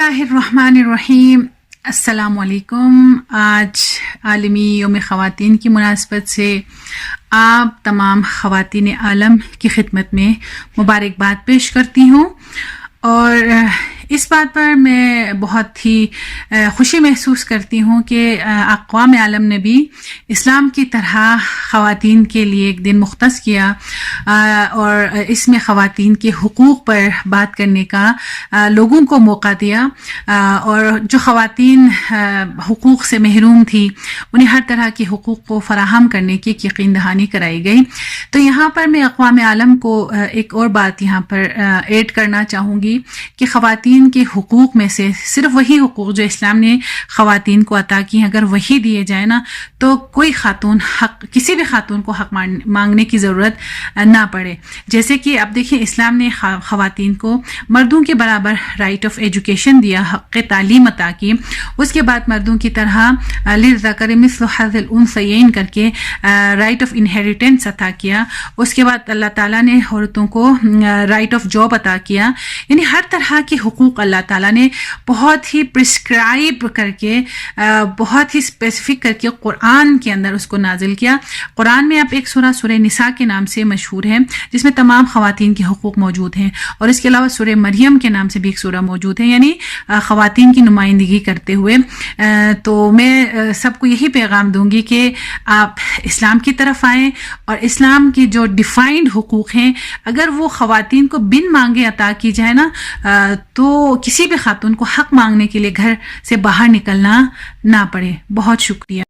اللہ الرحمن الرحیم۔ السلام علیکم۔ آج عالمی یوم خواتین کی مناسبت سے آپ تمام خواتین عالم کی خدمت میں مبارکباد پیش کرتی ہوں، اور اس بات پر میں بہت ہی خوشی محسوس کرتی ہوں کہ اقوام عالم نے بھی اسلام کی طرح خواتین کے لیے ایک دن مختص کیا، اور اس میں خواتین کے حقوق پر بات کرنے کا لوگوں کو موقع دیا، اور جو خواتین حقوق سے محروم تھی انہیں ہر طرح کے حقوق کو فراہم کرنے کی یقین دہانی کرائی گئی۔ تو یہاں پر میں اقوام عالم کو ایک اور بات یہاں پر ایڈ کرنا چاہوں گی کہ خواتین کے حقوق میں سے صرف وہی حقوق جو اسلام نے خواتین کو عطا کی ہیں اگر وہی دیے جائیں نا تو کوئی خاتون کسی بھی خاتون کو حق مانگنے کی ضرورت نہ پڑے۔ جیسے کہ اب دیکھیں، اسلام نے خواتین کو مردوں کے برابر رائٹ آف ایجوکیشن دیا، حق تعلیم عطا کی، اس کے بعد مردوں کی طرح للذکر مثل حظ الانثیین کر کے رائٹ آف انہیریٹنس عطا کیا، اس کے بعد اللہ تعالیٰ نے عورتوں کو رائٹ آف جاب عطا کیا۔ یعنی ہر طرح کے حقوق اللہ تعالیٰ نے بہت ہی پرسکرائب کر کے، بہت ہی اسپیسیفک کر کے قرآن کے اندر اس کو نازل کیا۔ قرآن میں اب ایک سورہ نساء کے نام سے مشہور ہے جس میں تمام خواتین کے حقوق موجود ہیں، اور اس کے علاوہ سورہ مریم کے نام سے بھی ایک سورہ موجود ہے، یعنی خواتین کی نمائندگی کرتے ہوئے۔ تو میں سب کو یہی پیغام دوں گی کہ آپ اسلام کی طرف آئیں، اور اسلام کی جو ڈیفائنڈ حقوق ہیں اگر وہ خواتین کو بن مانگے عطا کی جائے نا تو کسی بھی خاتون کو حق مانگنے کے لیے گھر سے باہر نکلنا نہ پڑے۔ بہت شکریہ۔